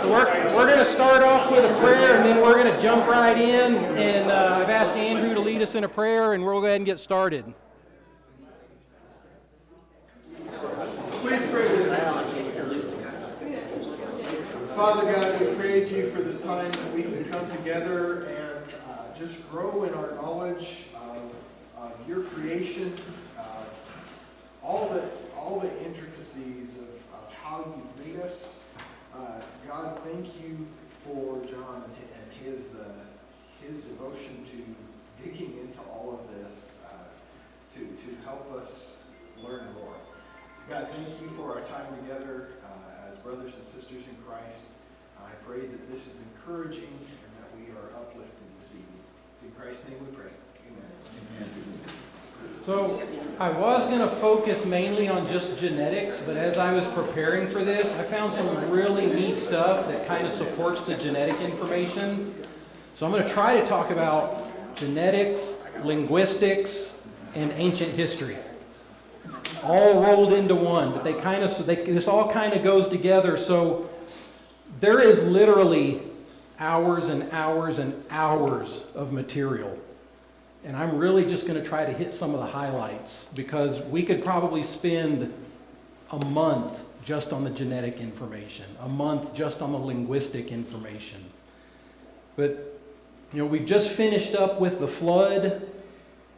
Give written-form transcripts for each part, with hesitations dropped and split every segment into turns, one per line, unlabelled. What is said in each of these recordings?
We're going to start off with a prayer, and then we're going to jump right in. And I've asked Andrew to lead us in a prayer, and we'll go ahead and get started.
Please pray with me. Father God, we praise you for this time that we can come together and just grow in our knowledge of your creation, all the intricacies of how you've made us. God, thank you for John and his devotion to digging into all of this to help us learn more. God, thank you for our time together as brothers and sisters in Christ. I pray that this is encouraging and that we are uplifted this evening. It's in Christ's name we pray. Amen.
So I was going to focus mainly on just genetics, but as I was preparing for this, I found some really neat stuff that kind of supports the genetic information. So I'm going to try to talk about genetics, linguistics, and ancient history, all rolled into one. But this all kind of goes together. So there is literally hours and hours and hours of material. And I'm really just going to try to hit some of the highlights, because we could probably spend a month just on the genetic information, a month just on the linguistic information. But, we've just finished up with the flood.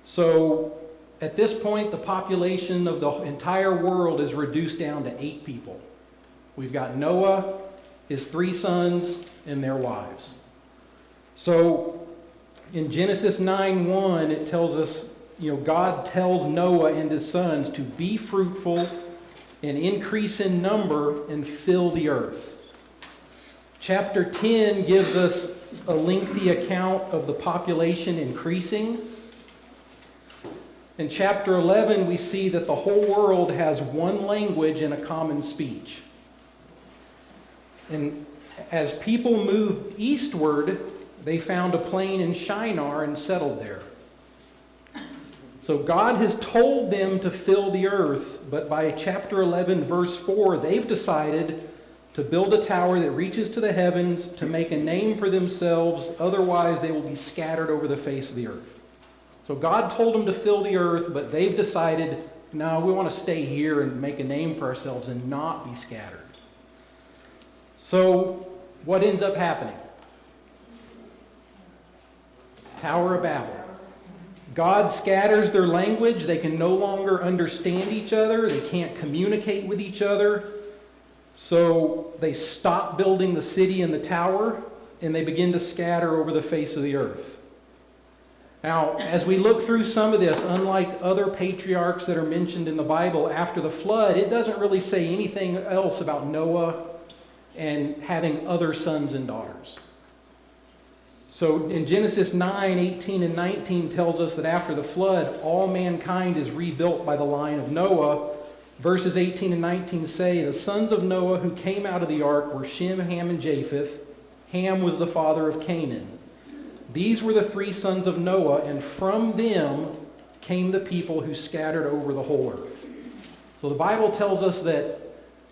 So at this point, the population of the entire world is reduced down to 8 people. We've got Noah, his 3 sons, and their wives. So in Genesis 9:1, it tells us, God tells Noah and his sons to be fruitful and increase in number and fill the earth. Chapter 10 gives us a lengthy account of the population increasing. In chapter 11, we see that the whole world has one language and a common speech. And as people moved eastward, they found a plain in Shinar and settled there. So God has told them to fill the earth, but by chapter 11, verse 4, they've decided to build a tower that reaches to the heavens to make a name for themselves, otherwise they will be scattered over the face of the earth. So God told them to fill the earth, but they've decided, no, we want to stay here and make a name for ourselves and not be scattered. So what ends up happening? Tower of Babel. God scatters their language. They can no longer understand each other. They can't communicate with each other. So they stop building the city and the tower, and they begin to scatter over the face of the earth. Now, as we look through some of this, unlike other patriarchs that are mentioned in the Bible after the flood, it doesn't really say anything else about Noah and having other sons and daughters. So in Genesis 9:18 and 19 tells us that after the flood, all mankind is rebuilt by the line of Noah. Verses 18 and 19 say, the sons of Noah who came out of the ark were Shem, Ham, and Japheth. Ham was the father of Canaan. These were the 3 sons of Noah, and from them came the people who scattered over the whole earth. So the Bible tells us that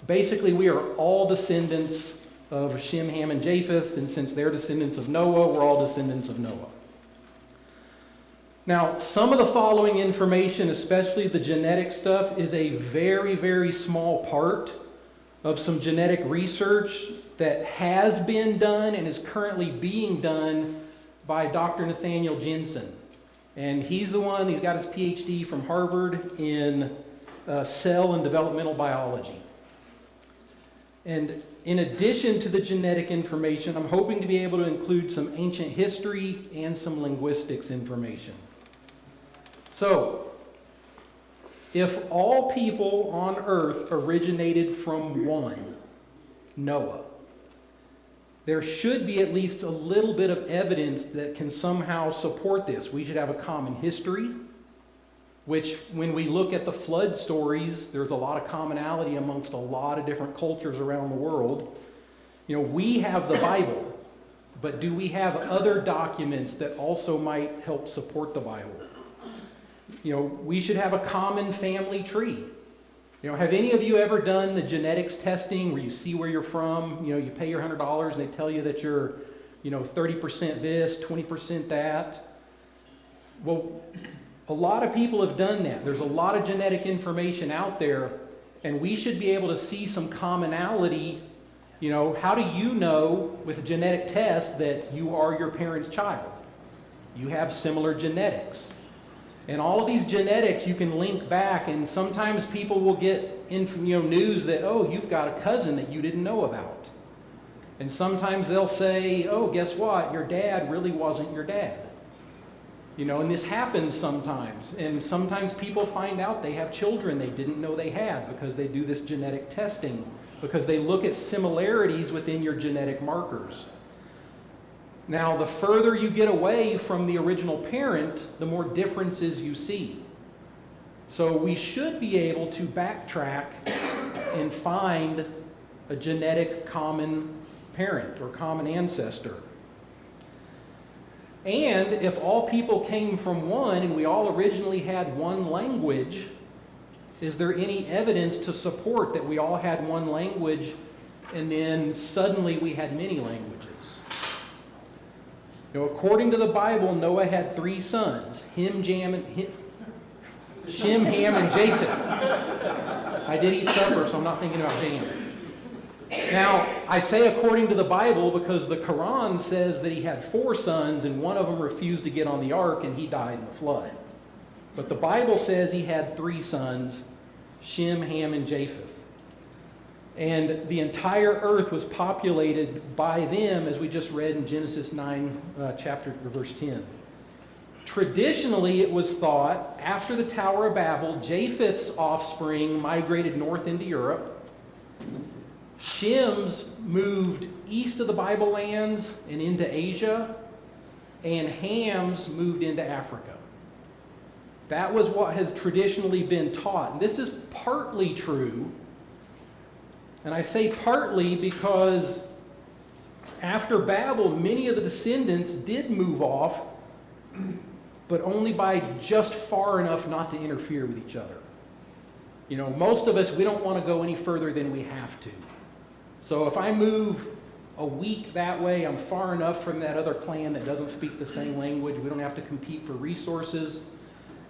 basically we are all descendants of Shem, Ham, and Japheth, and since they're descendants of Noah, we're all descendants of Noah. Now, some of the following information, especially the genetic stuff, is a very, very small part of some genetic research that has been done and is currently being done by Dr. Nathaniel Jensen. And he's got his PhD from Harvard in cell and developmental biology. And in addition to the genetic information, I'm hoping to be able to include some ancient history and some linguistics information. So, if all people on earth originated from one, Noah, there should be at least a little bit of evidence that can somehow support this. We should have a common history, which when we look at the flood stories, there's a lot of commonality amongst a lot of different cultures around the world. We have the Bible, but do we have other documents that also might help support the Bible? We should have a common family tree. Have any of you ever done the genetics testing where you see where you're from? You pay your $100 and they tell you that you're, 30% this, 20% that. Well, a lot of people have done that. There's a lot of genetic information out there, and we should be able to see some commonality. How do you know with a genetic test that you are your parent's child? You have similar genetics. And all of these genetics you can link back, and sometimes people will get news that, oh, you've got a cousin that you didn't know about. And sometimes they'll say, oh, guess what? Your dad really wasn't your dad. And this happens sometimes. And sometimes people find out they have children they didn't know they had because they do this genetic testing, because they look at similarities within your genetic markers. Now, the further you get away from the original parent, the more differences you see. So we should be able to backtrack and find a genetic common parent or common ancestor. And if all people came from one and we all originally had one language, is there any evidence to support that we all had one language and then suddenly we had many languages? According to the Bible, Noah had 3 sons, Shem, Ham, and Japheth. I did eat supper, so I'm not thinking about jam. Now, I say according to the Bible because the Quran says that he had 4 sons and one of them refused to get on the ark and he died in the flood. But the Bible says he had 3 sons, Shem, Ham, and Japheth. And the entire earth was populated by them, as we just read in Genesis 9, verse 10. Traditionally, it was thought, after the Tower of Babel, Japheth's offspring migrated north into Europe. Shem's moved east of the Bible lands and into Asia. And Ham's moved into Africa. That was what has traditionally been taught. And this is partly true. And I say partly because after Babel, many of the descendants did move off, but only by just far enough not to interfere with each other. Most of us, we don't want to go any further than we have to. So if I move a week that way, I'm far enough from that other clan that doesn't speak the same language. We don't have to compete for resources.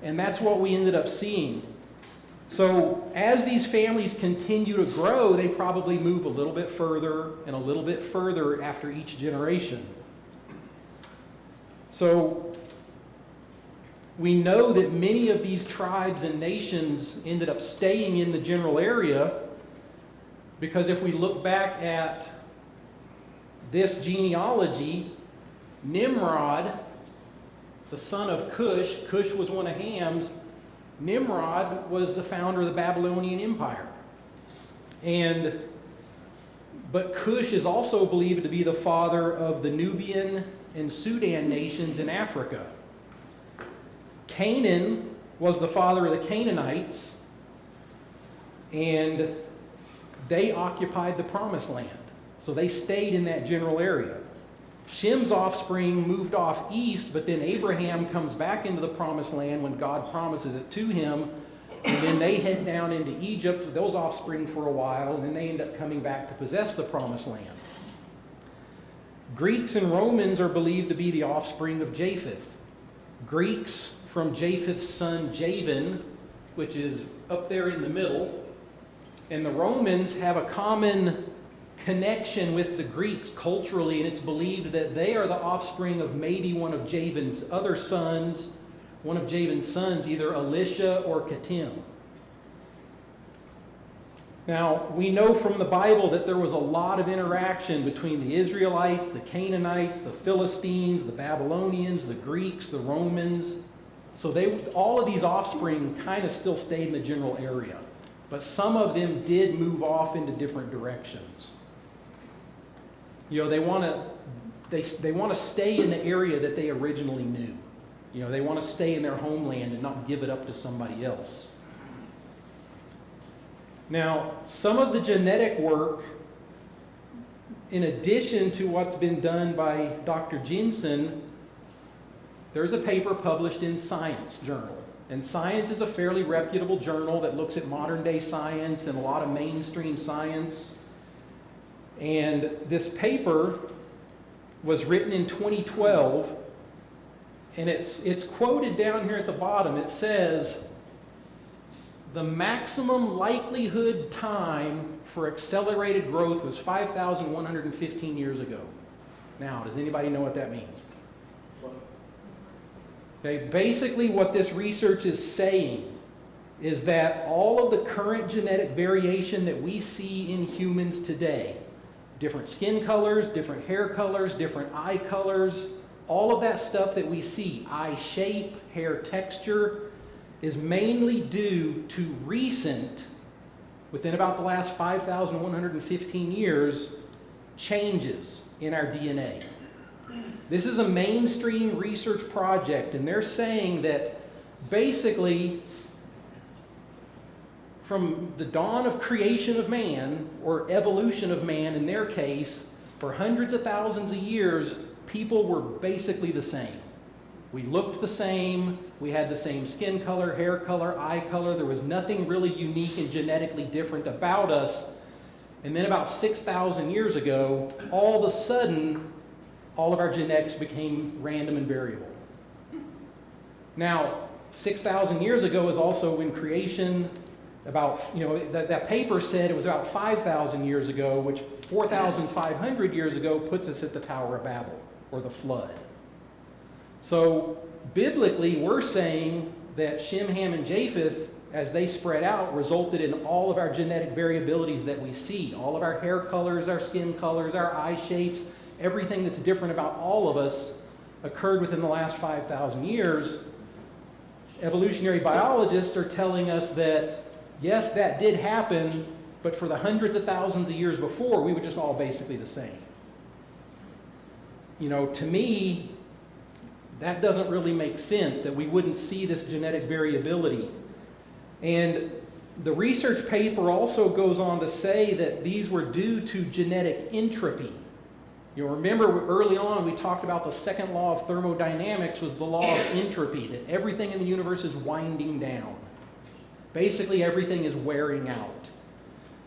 And that's what we ended up seeing. So as these families continue to grow, they probably move a little bit further and a little bit further after each generation. So we know that many of these tribes and nations ended up staying in the general area because if we look back at this genealogy, Nimrod, the son of Cush, Cush was one of Ham's, Nimrod was the founder of the Babylonian Empire. But Cush is also believed to be the father of the Nubian and Sudan nations in Africa. Canaan was the father of the Canaanites, and they occupied the Promised Land. So they stayed in that general area. Shem's offspring moved off east, but then Abraham comes back into the Promised Land when God promises it to him. And then they head down into Egypt with those offspring for a while, and then they end up coming back to possess the Promised Land. Greeks and Romans are believed to be the offspring of Japheth. Greeks from Japheth's son Javan, which is up there in the middle. And the Romans have a common connection with the Greeks culturally, and it's believed that they are the offspring of maybe one of Javan's other sons, either Elisha or Kittim. Now, we know from the Bible that there was a lot of interaction between the Israelites, the Canaanites, the Philistines, the Babylonians, the Greeks, the Romans. So all of these offspring kind of still stayed in the general area. But some of them did move off into different directions. They want to stay in the area that they originally knew. They want to stay in their homeland and not give it up to somebody else. Now, some of the genetic work, in addition to what's been done by Dr. Jensen, there's a paper published in Science Journal. And Science is a fairly reputable journal that looks at modern day science and a lot of mainstream science. And this paper was written in 2012, and it's quoted down here at the bottom. It says, the maximum likelihood time for accelerated growth was 5,115 years ago. Now, does anybody know what that means? Okay, basically what this research is saying is that all of the current genetic variation that we see in humans today, different skin colors, different hair colors, different eye colors, all of that stuff that we see, eye shape, hair texture, is mainly due to recent, within about the last 5,115 years, changes in our DNA. This is a mainstream research project, and they're saying that basically from the dawn of creation of man, or evolution of man in their case, for hundreds of thousands of years, people were basically the same. We looked the same, we had the same skin color, hair color, eye color. There was nothing really unique and genetically different about us. And then about 6,000 years ago, all of a sudden, all of our genetics became random and variable. Now, 6,000 years ago is also when creation, that paper said it was about 5,000 years ago, which 4,500 years ago puts us at the Tower of Babel, or the flood. So, biblically, we're saying that Shem, Ham, and Japheth, as they spread out, resulted in all of our genetic variabilities that we see. All of our hair colors, our skin colors, our eye shapes, everything that's different about all of us occurred within the last 5,000 years. Evolutionary biologists are telling us that, yes, that did happen, but for the hundreds of thousands of years before, we were just all basically the same. To me, that doesn't really make sense, that we wouldn't see this genetic variability. And the research paper also goes on to say that these were due to genetic entropy. You'll remember early on we talked about the second law of thermodynamics was the law of entropy, that everything in the universe is winding down. Basically everything is wearing out.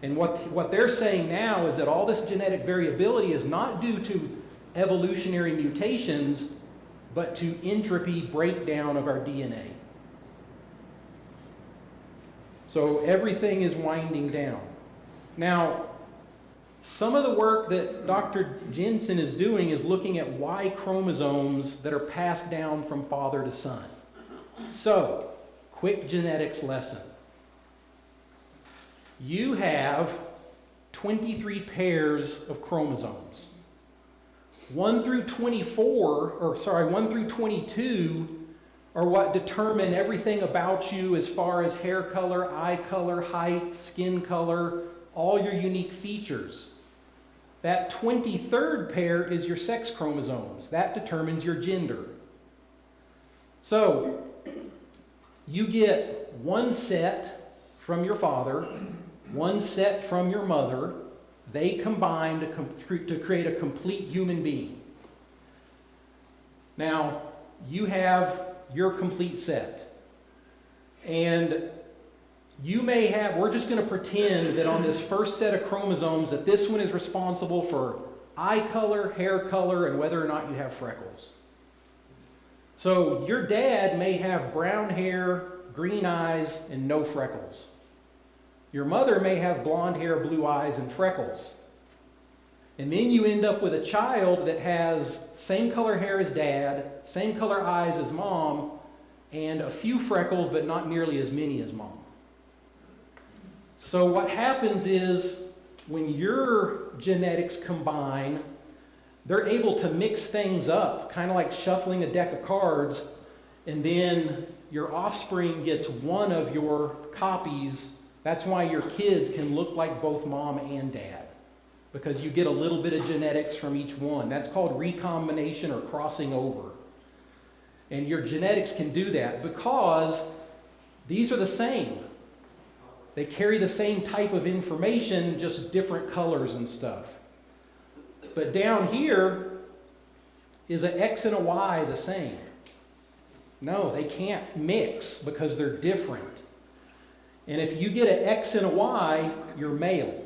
And what they're saying now is that all this genetic variability is not due to evolutionary mutations, but to entropy breakdown of our DNA. So everything is winding down. Now, some of the work that Dr. Jensen is doing is looking at Y chromosomes that are passed down from father to son. So, quick genetics lesson. You have 23 pairs of chromosomes. 1 through 22 are what determine everything about you as far as hair color, eye color, height, skin color, all your unique features. That 23rd pair is your sex chromosomes. That determines your gender. So, you get one set from your father, one set from your mother. They combine to create a complete human being. Now, you have your complete set. And you may have, we're just going to pretend that on this first set of chromosomes that this one is responsible for eye color, hair color, and whether or not you have freckles. So your dad may have brown hair, green eyes, and no freckles. Your mother may have blonde hair, blue eyes, and freckles. And then you end up with a child that has same color hair as dad, same color eyes as mom, and a few freckles, but not nearly as many as mom. So what happens is when your genetics combine, they're able to mix things up, kind of like shuffling a deck of cards, and then your offspring gets one of your copies. That's why your kids can look like both mom and dad, because you get a little bit of genetics from each one. That's called recombination or crossing over. And your genetics can do that because these are the same. They carry the same type of information, just different colors and stuff. But down here is an X and a Y the same. No, they can't mix because they're different. And if you get an X and a Y, you're male.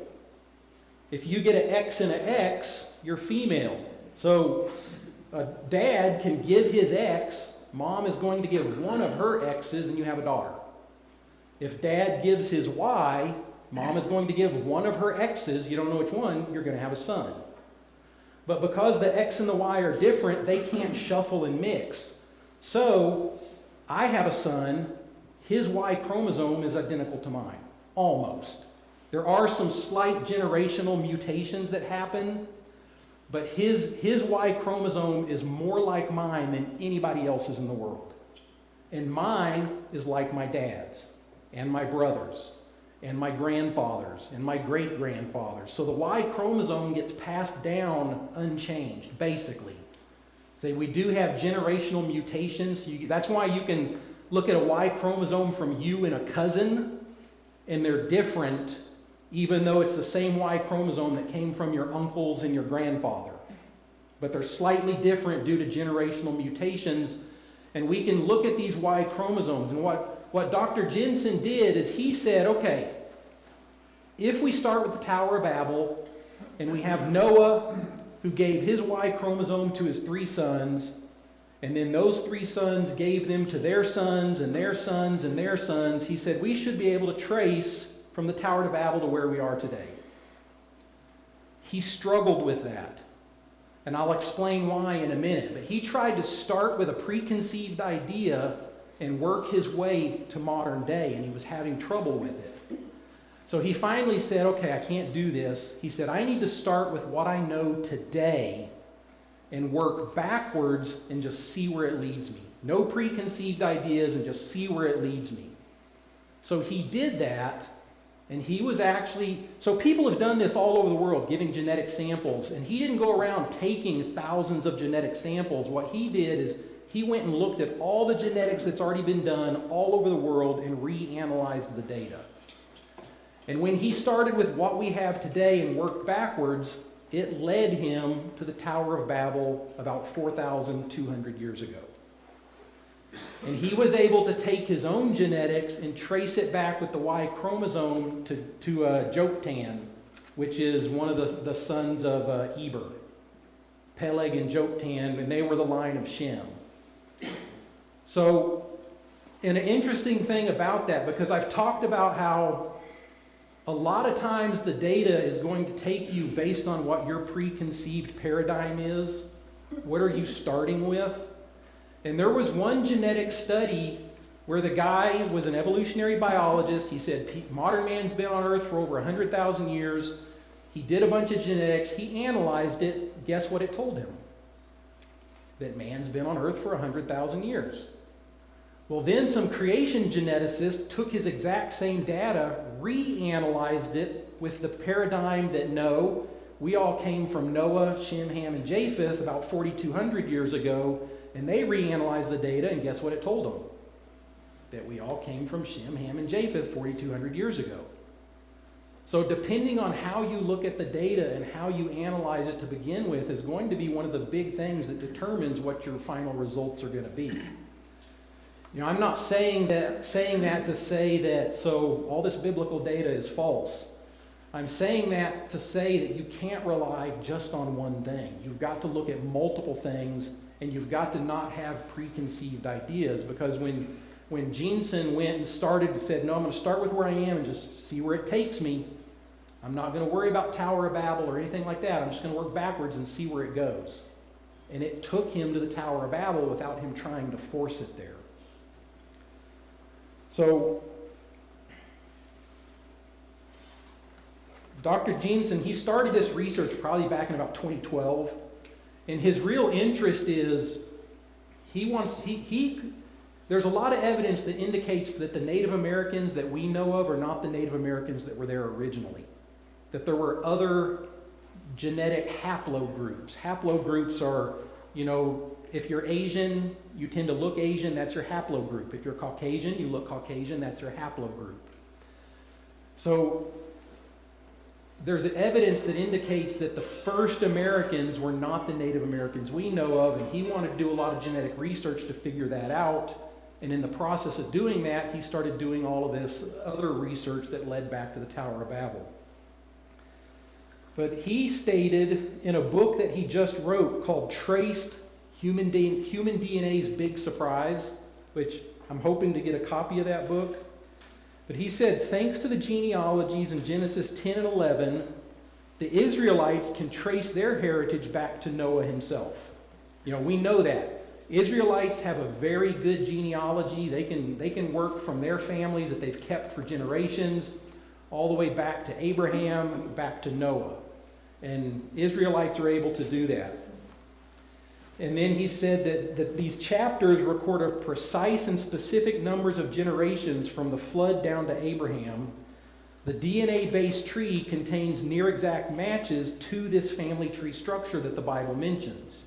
If you get an X and an X, you're female. So a dad can give his X, mom is going to give one of her X's, and you have a daughter. If dad gives his Y, mom is going to give one of her X's, you don't know which one, you're going to have a son. But because the X and the Y are different, they can't shuffle and mix. So I have a son, his Y chromosome is identical to mine, almost. There are some slight generational mutations that happen, but his Y chromosome is more like mine than anybody else's in the world. And mine is like my dad's, and my brother's, and my grandfather's, and my great-grandfather's. So the Y chromosome gets passed down unchanged, basically. So we do have generational mutations. That's why you can look at a Y chromosome from you and a cousin, and they're different, even though it's the same Y chromosome that came from your uncles and your grandfather. But they're slightly different due to generational mutations. And we can look at these Y chromosomes. And what Dr. Jensen did is he said, okay, if we start with the Tower of Babel, and we have Noah, who gave his Y chromosome to his 3 sons, and then those 3 sons gave them to their sons, and their sons, and their sons, he said we should be able to trace from the Tower of Babel to where we are today. He struggled with that. And I'll explain why in a minute. But he tried to start with a preconceived idea and work his way to modern day, and he was having trouble with it. So he finally said, okay, I can't do this. He said, I need to start with what I know today and work backwards and just see where it leads me. No preconceived ideas, and just see where it leads me. So he did that. And he was actually, so people have done this all over the world, giving genetic samples. And he didn't go around taking thousands of genetic samples. What he did is he went and looked at all the genetics that's already been done all over the world and reanalyzed the data. And when he started with what we have today and worked backwards, it led him to the Tower of Babel about 4,200 years ago. And he was able to take his own genetics and trace it back with the Y chromosome to Joktan, which is one of the sons of Eber. Peleg and Joktan, and they were the line of Shem. So, an interesting thing about that, because I've talked about how a lot of times the data is going to take you based on what your preconceived paradigm is. What are you starting with? And there was one genetic study where the guy was an evolutionary biologist. He said, modern man's been on Earth for over 100,000 years. He did a bunch of genetics. He analyzed it. Guess what it told him? That man's been on Earth for 100,000 years. Well, then some creation geneticists took his exact same data, reanalyzed it with the paradigm that no, we all came from Noah, Shem, Ham, and Japheth about 4,200 years ago. And they reanalyzed the data, and guess what it told them? That we all came from Shem, Ham, and Japheth 4,200 years ago. So depending on how you look at the data and how you analyze it to begin with is going to be one of the big things that determines what your final results are going to be. You know, I'm not saying that to say that so all this biblical data is false. I'm saying that to say that you can't rely just on one thing. You've got to look at multiple things. And you've got to not have preconceived ideas, because when Jensen went and said, no, I'm going to start with where I am and just see where it takes me. I'm not going to worry about Tower of Babel or anything like that. I'm just going to work backwards and see where it goes. And it took him to the Tower of Babel without him trying to force it there. So Dr. Jensen, he started this research probably back in about 2012. And his real interest is there's a lot of evidence that indicates that the Native Americans that we know of are not the Native Americans that were there originally. That there were other genetic haplogroups. Haplogroups are, you know, if you're Asian, you tend to look Asian, that's your haplogroup. If you're Caucasian, you look Caucasian, that's your haplogroup. So there's evidence that indicates that the first Americans were not the Native Americans we know of, and he wanted to do a lot of genetic research to figure that out. And in the process of doing that, he started doing all of this other research that led back to the Tower of Babel. But he stated in a book that he just wrote called Traced Human DNA's Big Surprise, which I'm hoping to get a copy of that book. But he said, thanks to the genealogies in Genesis 10 and 11, the Israelites can trace their heritage back to Noah himself. We know that. Israelites have a very good genealogy. They can work from their families that they've kept for generations all the way back to Abraham, back to Noah. And Israelites are able to do that. And then he said that these chapters record a precise and specific numbers of generations from the flood down to Abraham. The DNA-based tree contains near exact matches to this family tree structure that the Bible mentions.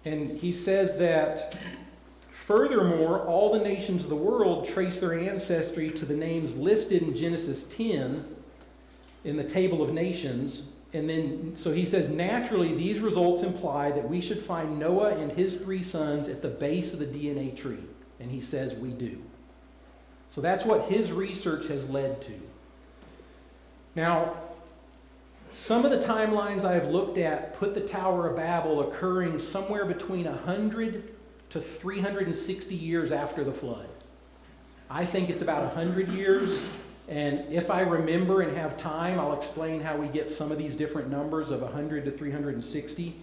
And he says that, furthermore, all the nations of the world trace their ancestry to the names listed in Genesis 10 in the table of nations. And then, so he says, naturally, these results imply that we should find Noah and his 3 sons at the base of the DNA tree. And he says we do. So that's what his research has led to. Now, some of the timelines I've looked at put the Tower of Babel occurring somewhere between 100 to 360 years after the flood. I think it's about 100 years, and if I remember and have time, I'll explain how we get some of these different numbers of 100 to 360.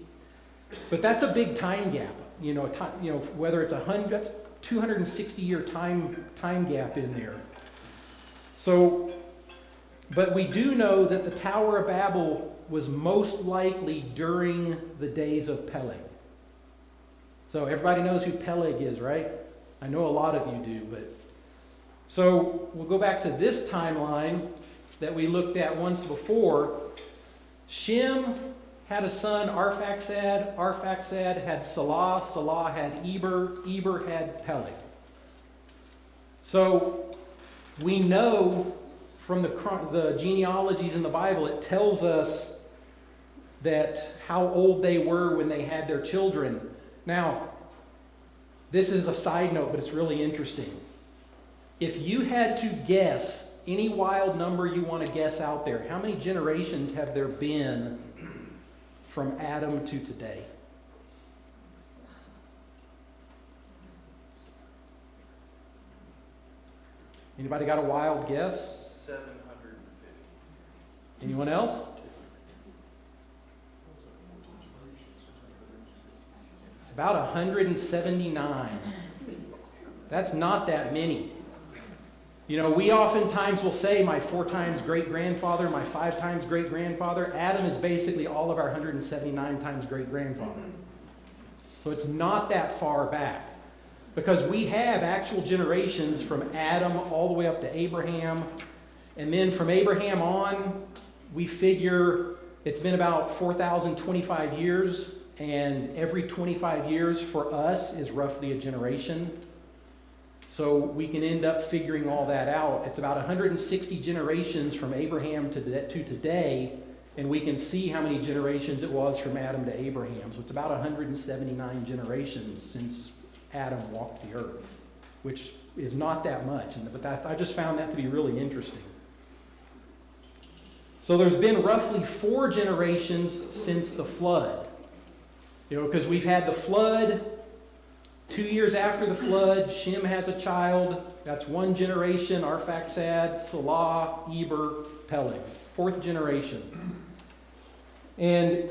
But that's a big time gap. Whether it's 100, that's 260-year time gap in there. So, but we do know that the Tower of Babel was most likely during the days of Peleg. So everybody knows who Peleg is, right? I know a lot of you do, but... So we'll go back to this timeline that we looked at once before. Shem had a son, Arphaxad. Arphaxad had Salah. Salah had Eber. Eber had Peleg. So we know from the genealogies in the Bible, it tells us that how old they were when they had their children. Now, this is a side note, but it's really interesting. If you had to guess any wild number you want to guess out there, how many generations have there been from Adam to today? Anybody got a wild guess?
750.
Anyone else? It's about 179. That's not that many. We oftentimes will say my 4 times great-grandfather, my 5 times great-grandfather. Adam is basically all of our 179 times great-grandfather. So it's not that far back. Because we have actual generations from Adam all the way up to Abraham. And then from Abraham on, we figure it's been about 4,025 years. And every 25 years for us is roughly a generation. So we can end up figuring all that out. It's about 160 generations from Abraham to today, and we can see how many generations it was from Adam to Abraham. So it's about 179 generations since Adam walked the earth, which is not that much. But I just found that to be really interesting. So there's been roughly 4 generations since the flood. Because we've had the flood. 2 years after the flood, Shem has a child. That's 1 generation. Arphaxad, Salah, Eber, Peleg. 4th generation. And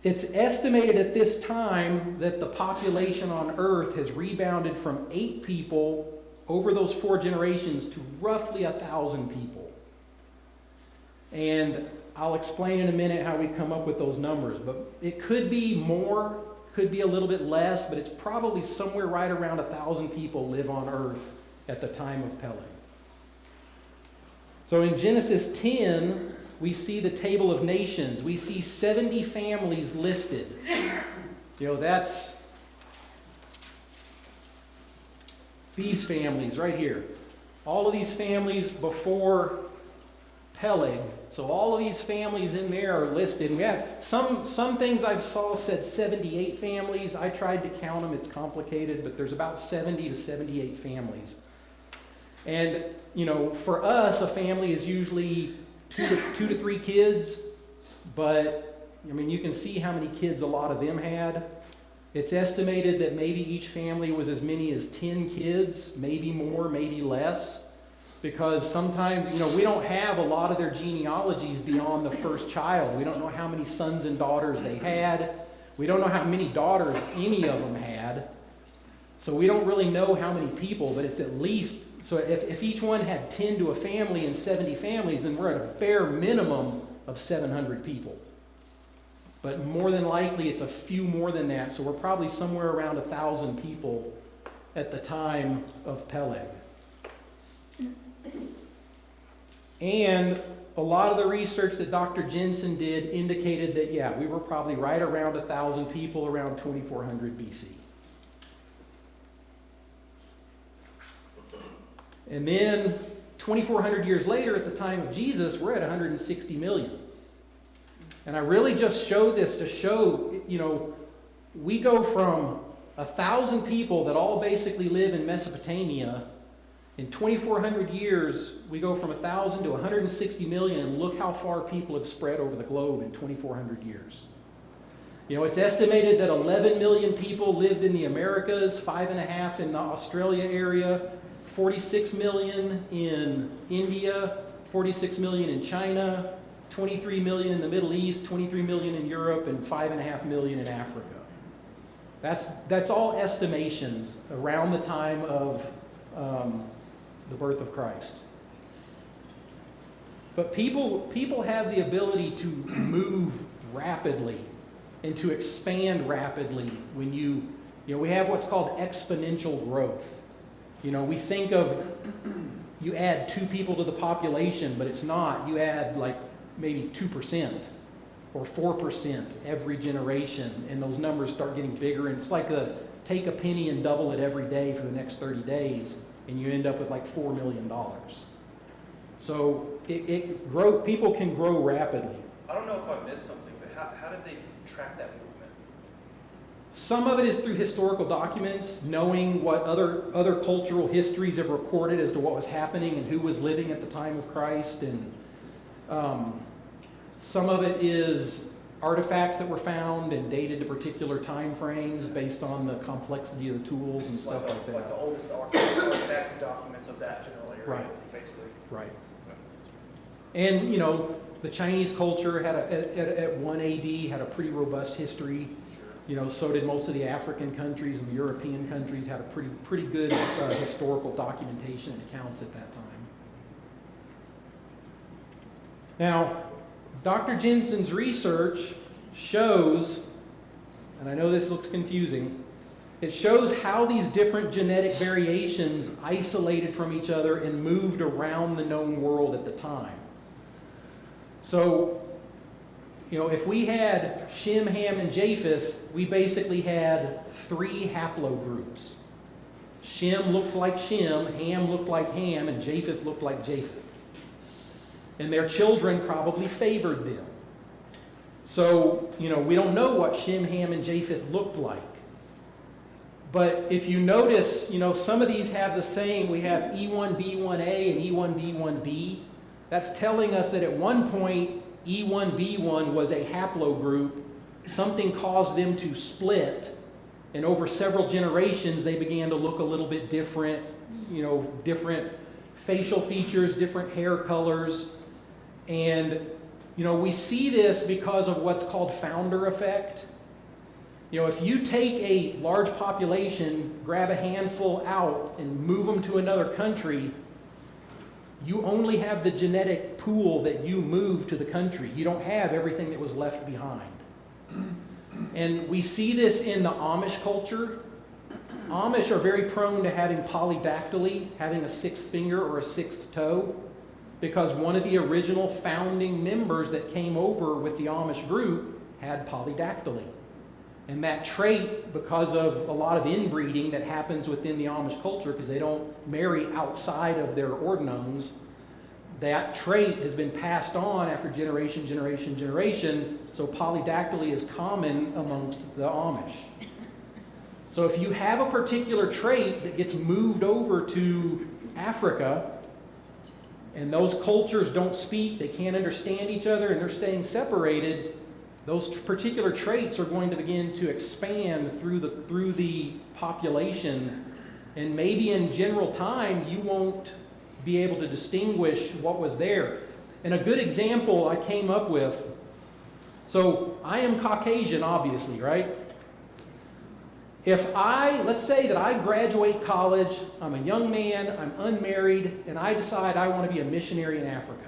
it's estimated at this time that the population on Earth has rebounded from 8 people over those 4 generations to roughly 1,000 people. And I'll explain in a minute how we come up with those numbers. But it could be more. Could be a little bit less, but it's probably somewhere right around 1,000 people live on earth at the time of Peleg. So in Genesis 10, we see the table of nations. We see 70 families listed. That's these families right here. All of these families before Peleg So all of these families in there are listed. We have some things I saw said 78 families. I tried to count them. It's complicated, but there's about 70 to 78 families. And, you know, for us, a family is usually two to three kids. But, I mean, you can see how many kids a lot of them had. It's estimated that maybe each family was as many as 10 kids, maybe more, maybe less. Because sometimes, you know, we don't have a lot of their genealogies beyond the first child. We don't know how many sons and daughters they had. We don't know how many daughters any of them had. So we don't really know how many people, but it's at least, so if each one had 10 to a family and 70 families, then we're at a bare minimum of 700 people. But more than likely, it's a few more than that. So we're probably somewhere around 1,000 people at the time of Peleg. And a lot of the research that Dr. Jensen did indicated that, yeah, we were probably right around 1,000 people around 2400 BC. And then 2,400 years later, at the time of Jesus, we're at 160 million. And I really just show this to show, you know, we go from 1,000 people that all basically live in Mesopotamia. In 2,400 years, we go from 1,000 to 160 million, and look how far people have spread over the globe in 2,400 years. You know, it's estimated that 11 million people lived in the Americas, 5.5 in the Australia area, 46 million in India, 46 million in China, 23 million in the Middle East, 23 million in Europe, and 5.5 million in Africa. That's all estimations around the time of the birth of Christ. But people have the ability to move rapidly and to expand rapidly when you know, we have what's called exponential growth. You know, we think of, you add 2 people to the population, but it's not. You add like maybe 2% or 4% every generation, and those numbers start getting bigger. And it's like take a penny and double it every day for the next 30 days, and you end up with like $4 million. So people can grow rapidly.
I don't know if I missed something, but how did they track that movement?
Some of it is through historical documents, knowing what other cultural histories have recorded as to what was happening and who was living at the time of Christ. And some of it is artifacts that were found and dated to particular time frames based on the complexity of the tools and stuff like that.
Like the oldest artifacts and documents of that general area,
Right.
basically.
Right. And, you know, the Chinese culture had at 1 AD had a pretty robust history. You know, so did most of the African countries, and the European countries had a pretty good historical documentation and accounts at that time. Now, Dr. Jensen's research shows, and I know this looks confusing, it shows how these different genetic variations isolated from each other and moved around the known world at the time. So, you know, if we had Shem, Ham, and Japheth, we basically had 3 haplogroups. Shem looked like Shem, Ham looked like Ham, and Japheth looked like Japheth. And their children probably favored them. So, you know, we don't know what Shem, Ham, and Japheth looked like. But if you notice, you know, some of these have the same. We have E1B1A and E1B1B. That's telling us that at one point, E1B1 was a haplogroup. Something caused them to split. And over several generations, they began to look a little bit different. You know, different facial features, different hair colors. And, you know, we see this because of what's called founder effect. You know, if you take a large population, grab a handful out, and move them to another country, you only have the genetic pool that you moved to the country. You don't have everything that was left behind. And we see this in the Amish culture. Amish are very prone to having polydactyly, having a 6th finger or a 6th toe, because one of the original founding members that came over with the Amish group had polydactyly. And that trait, because of a lot of inbreeding that happens within the Amish culture, because they don't marry outside of their ordinons, that trait has been passed on after generation, so polydactyly is common amongst the Amish. So if you have a particular trait that gets moved over to Africa, and those cultures don't speak, they can't understand each other, and they're staying separated, those particular traits are going to begin to expand through the population, and maybe in general time you won't be able to distinguish what was there. And a good example I came up with, so I am Caucasian, obviously, right? Let's say that I graduate college, I'm a young man, I'm unmarried, and I decide I want to be a missionary in Africa.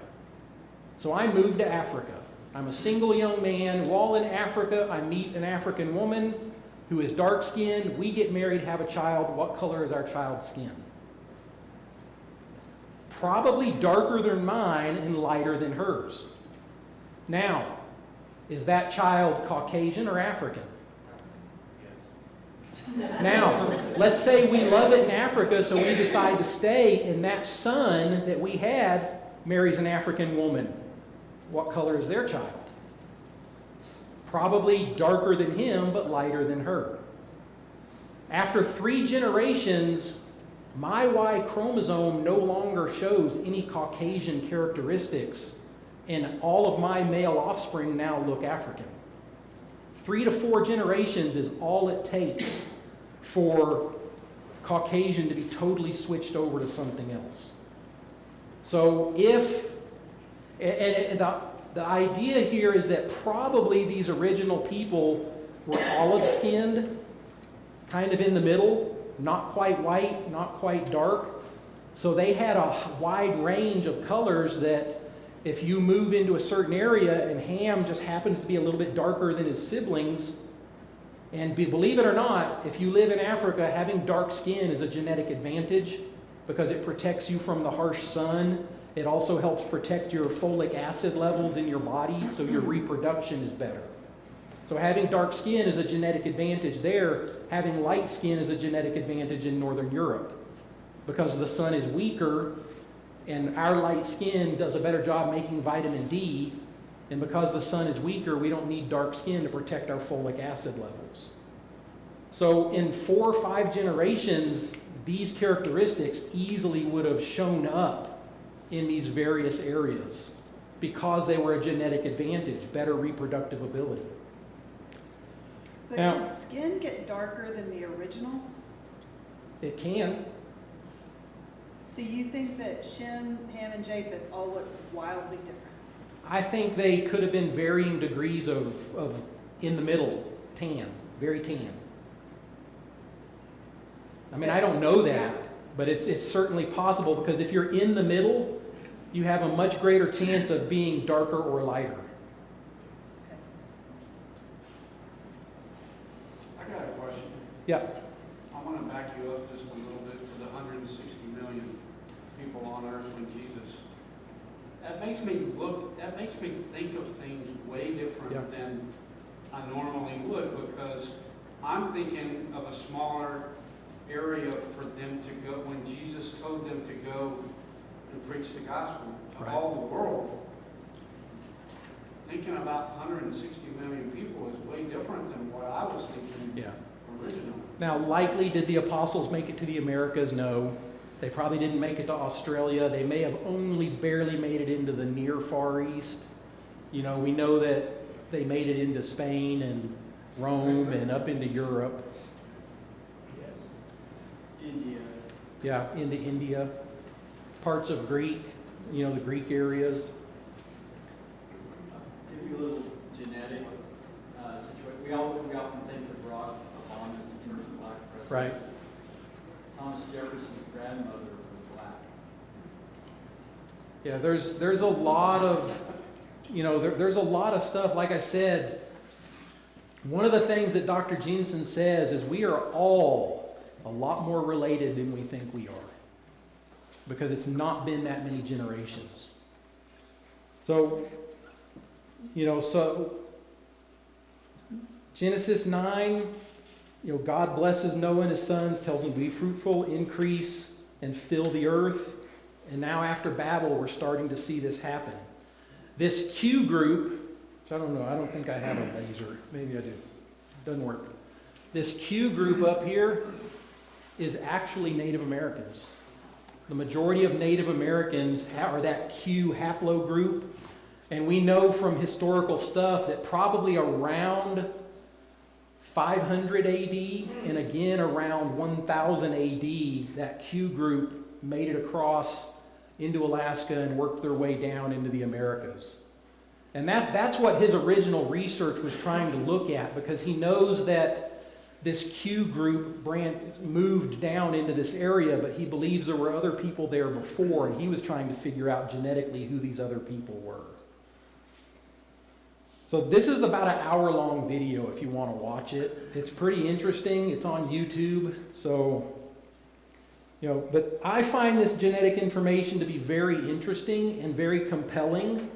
So I move to Africa. I'm a single young man. While in Africa, I meet an African woman who is dark-skinned. We get married, have a child. What color is our child's skin? Probably darker than mine and lighter than hers. Now, is that child Caucasian or African? Now, let's say we love it in Africa, so we decide to stay, and that son that we had marries an African woman. What color is their child? Probably darker than him, but lighter than her. After 3 generations, my Y chromosome no longer shows any Caucasian characteristics, and all of my male offspring now look African. 3 to 4 generations is all it takes for Caucasian to be totally switched over to something else. So the idea here is that probably these original people were olive-skinned, kind of in the middle, not quite white, not quite dark. So they had a wide range of colors that if you move into a certain area and Ham just happens to be a little bit darker than his siblings, and believe it or not, if you live in Africa, having dark skin is a genetic advantage because it protects you from the harsh sun. It also helps protect your folic acid levels in your body, so your reproduction is better. So having dark skin is a genetic advantage there. Having light skin is a genetic advantage in Northern Europe because the sun is weaker and our light skin does a better job making vitamin D. And because the sun is weaker, we don't need dark skin to protect our folic acid levels. So in 4 or 5 generations, these characteristics easily would have shown up in these various areas because they were a genetic advantage, better reproductive ability.
But
Now,
can skin get darker than the original?
It can.
So you think that Shem, Ham, and Japheth all look wildly different?
I think they could have been varying degrees of in the middle, tan, very tan. I mean, I don't know that, but it's certainly possible because if you're in the middle, you have a much greater chance of being darker or lighter.
I got a question.
Yeah.
I want to back you up just a little bit to the 160 million people on earth when Jesus. That makes me think of things way different than I normally would because I'm thinking of a smaller area for them to go when Jesus told them to go and preach the gospel to all the world. Thinking about 160 million people is way different than what I was thinking originally.
Now, likely did the apostles make it to the Americas? No. They probably didn't make it to Australia. They may have only barely made it into the near Far East. You know, we know that they made it into Spain and Rome and up into Europe.
Yes. India.
Yeah, into India. Parts of Greek, you know, the Greek areas.
Give you a little genetic situation. We often think of Barack Obama as the first black president.
Right.
Thomas Jefferson's grandmother was black.
Yeah, there's a lot of, you know, there's a lot of stuff. Like I said, one of the things that Dr. Jensen says is we are all a lot more related than we think we are because it's not been that many generations. So, you know, so Genesis 9, you know, God blesses Noah and his sons, tells them to be fruitful, increase, and fill the earth. And now after Babel, we're starting to see this happen. This Q group, which I don't know, I don't think I have a laser. Maybe I do. Doesn't work. This Q group up here is actually Native Americans. The majority of Native Americans are that Q haplogroup. And we know from historical stuff that probably around 500 AD and again around 1000 AD, that Q group made it across into Alaska and worked their way down into the Americas. And that's what his original research was trying to look at, because he knows that this Q group moved down into this area, but he believes there were other people there before, and he was trying to figure out genetically who these other people were. So this is about an hour-long video if you want to watch it. It's pretty interesting. It's on YouTube. So, but I find this genetic information to be very interesting and very compelling.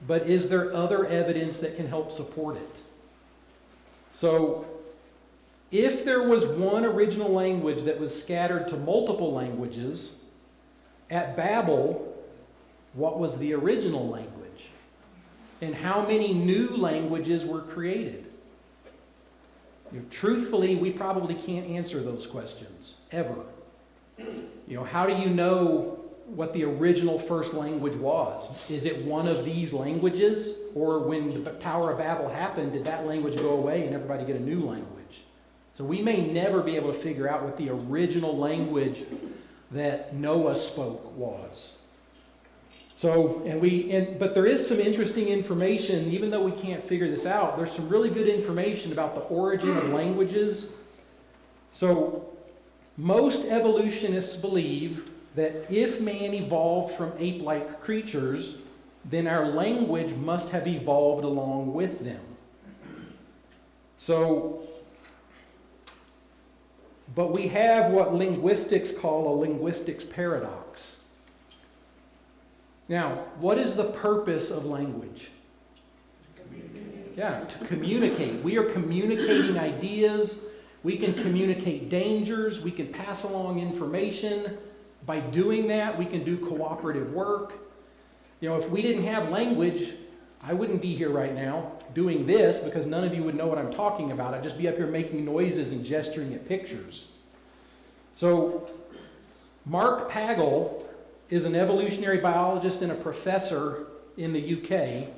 But is there other evidence that can help support it? So, if there was one original language that was scattered to multiple languages, at Babel, what was the original language? And how many new languages were created? Truthfully, we probably can't answer those questions, ever. How do you know what the original first language was? Is it one of these languages? Or when the Tower of Babel happened, did that language go away and everybody get a new language? So we may never be able to figure out what the original language that Noah spoke was. So, but there is some interesting information, even though we can't figure this out, there's some really good information about the origin of languages. So, most evolutionists believe that if man evolved from ape-like creatures, then our language must have evolved along with them. So, but we have what linguistics call a linguistics paradox. Now, what is the purpose of language? Yeah, to communicate. We are communicating ideas. We can communicate dangers. We can pass along information. By doing that, we can do cooperative work. If we didn't have language, I wouldn't be here right now doing this, because none of you would know what I'm talking about. I'd just be up here making noises and gesturing at pictures. So, Mark Pagel is an evolutionary biologist and a professor in the UK,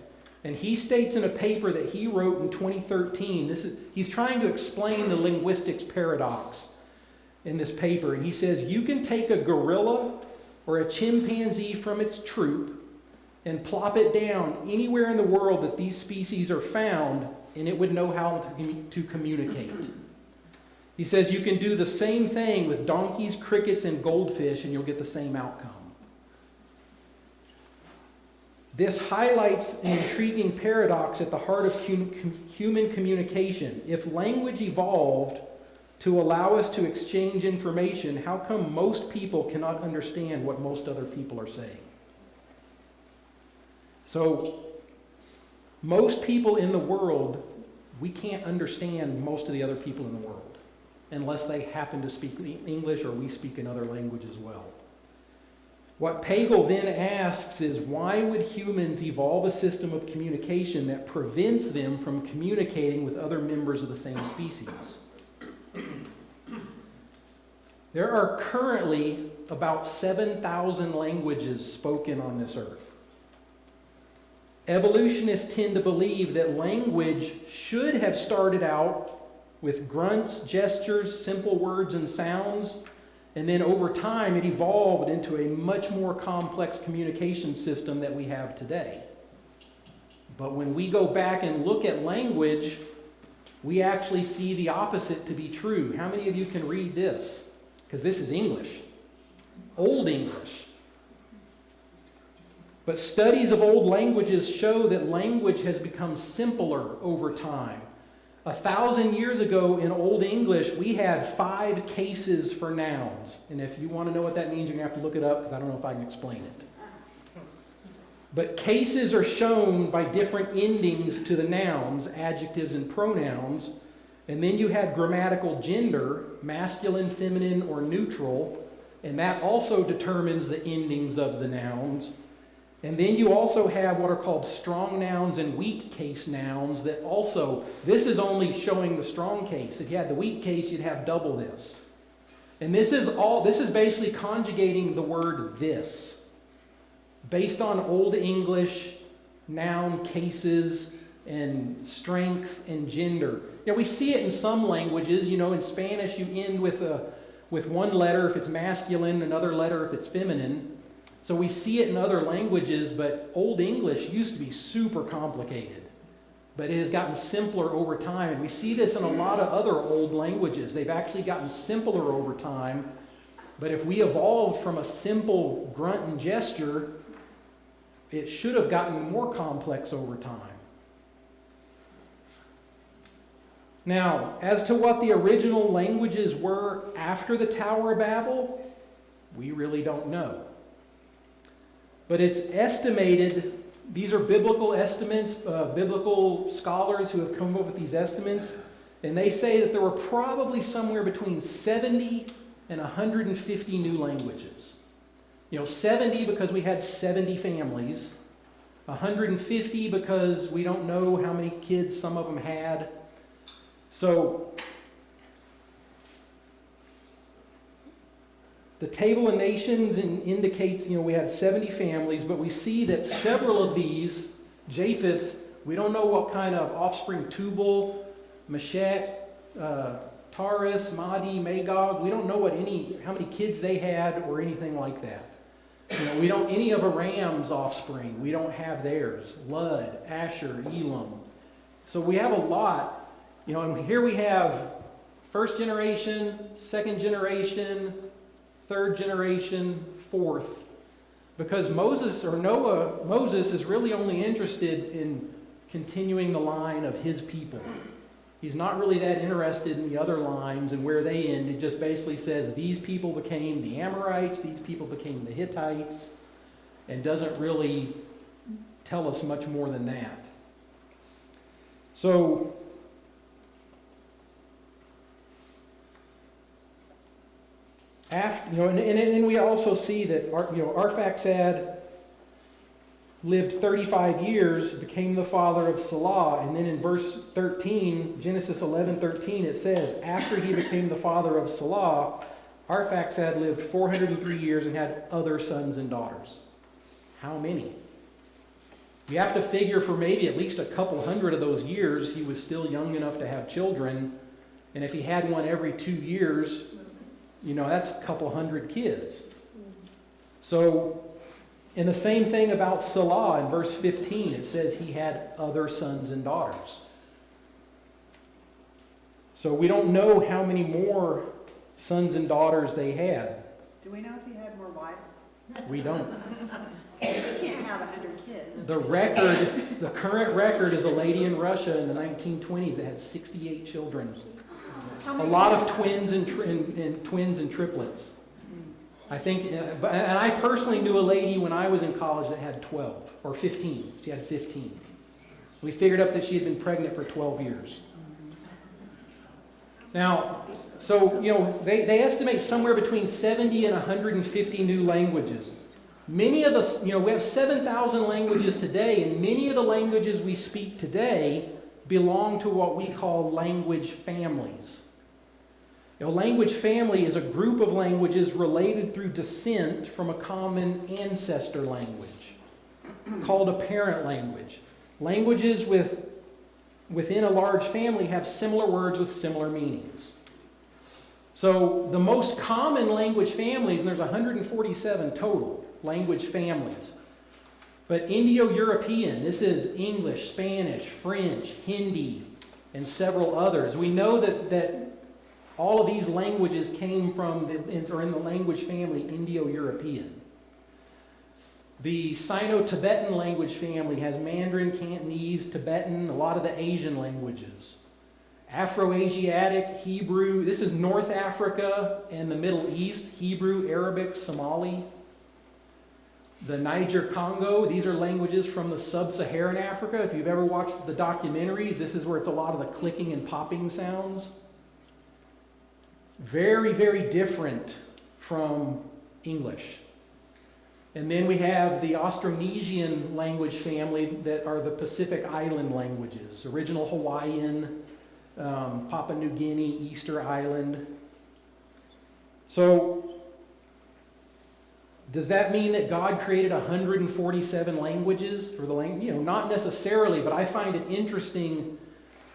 and he states in a paper that he wrote in 2013, he's trying to explain the linguistics paradox in this paper, and he says, you can take a gorilla or a chimpanzee from its troop and plop it down anywhere in the world that these species are found, and it would know how to communicate. He says you can do the same thing with donkeys, crickets, and goldfish, and you'll get the same outcome. This highlights an intriguing paradox at the heart of human communication. If language evolved to allow us to exchange information, how come most people cannot understand what most other people are saying? So, most people in the world, we can't understand most of the other people in the world, unless they happen to speak English or we speak another language as well. What Pagel then asks is, why would humans evolve a system of communication that prevents them from communicating with other members of the same species? There are currently about 7,000 languages spoken on this earth. Evolutionists tend to believe that language should have started out with grunts, gestures, simple words and sounds, and then over time it evolved into a much more complex communication system that we have today. But when we go back and look at language, we actually see the opposite to be true. How many of you can read this? Because this is English, Old English. But studies of old languages show that language has become simpler over time. 1,000 years ago in Old English, we had 5 cases for nouns. And if you want to know what that means, you're going to have to look it up, because I don't know if I can explain it. But cases are shown by different endings to the nouns, adjectives and pronouns. And then you had grammatical gender, masculine, feminine, or neutral. and that also determines the endings of the nouns. And then you also have what are called strong nouns and weak case nouns that also, this is only showing the strong case. If you had the weak case, you'd have double this. And this is basically conjugating the word this, based on Old English noun cases and strength and gender. We see it in some languages. In Spanish you end with one letter if it's masculine, another letter if it's feminine. So we see it in other languages, but Old English used to be super complicated. But it has gotten simpler over time. And we see this in a lot of other old languages. They've actually gotten simpler over time. But if we evolved from a simple grunt and gesture, it should have gotten more complex over time. Now, as to what the original languages were after the Tower of Babel, we really don't know. But it's estimated, these are biblical estimates, biblical scholars who have come up with these estimates, and they say that there were probably somewhere between 70 and 150 new languages. 70 because we had 70 families, 150 because we don't know how many kids some of them had. So, the Table of Nations indicates, we had 70 families, but we see that several of these, Japheth's, we don't know what kind of offspring, Tubal, Meshech, Taurus, Mahdi, Magog, we don't know how many kids they had or anything like that. We don't, any of Aram's offspring, we don't have theirs. Lud, Asher, Elam. So we have a lot, and here we have first generation, second generation, third generation, fourth. Because Moses is really only interested in continuing the line of his people. He's not really that interested in the other lines and where they end. It just basically says these people became the Amorites, these people became the Hittites, and doesn't really tell us much more than that. So, and then we also see that Arphaxad lived 35 years, became the father of Salah, and then in verse 13, Genesis 11:13, it says, after he became the father of Salah, Arphaxad lived 403 years and had other sons and daughters. How many? We have to figure for maybe at least a couple hundred of those years, he was still young enough to have children, and if he had one every 2 years, that's a couple hundred kids. So, and the same thing about Salah in verse 15. It says he had other sons and daughters. So we don't know how many more sons and daughters they had.
Do we know if he had more wives?
We don't.
He can't have 100 kids.
The current record is a lady in Russia in the 1920s that had 68 children. A lot of twins and twins and triplets. I think, and I personally knew a lady when I was in college that had 12 or 15. She had 15. We figured up that she had been pregnant for 12 years. Now, so, they estimate somewhere between 70 and 150 new languages. Many of the, we have 7,000 languages today, and many of the languages we speak today belong to what we call language families. A language family is a group of languages related through descent from a common ancestor language, called a parent language. Languages within a large family have similar words with similar meanings. So the most common language families, and there's 147 total language families, but Indo-European, this is English, Spanish, French, Hindi, and several others. We know that all of these languages came from, or in the language family, Indo-European. The Sino-Tibetan language family has Mandarin, Cantonese, Tibetan, a lot of the Asian languages. Afro-Asiatic, Hebrew, this is North Africa and the Middle East, Hebrew, Arabic, Somali. The Niger-Congo, these are languages from the sub-Saharan Africa. If you've ever watched the documentaries, this is where it's a lot of the clicking and popping sounds. Very, very different from English. And then we have the Austronesian language family that are the Pacific Island languages, original Hawaiian, Papua New Guinea, Easter Island. So, does that mean that God created 147 languages for the language? Not necessarily, but I find it interesting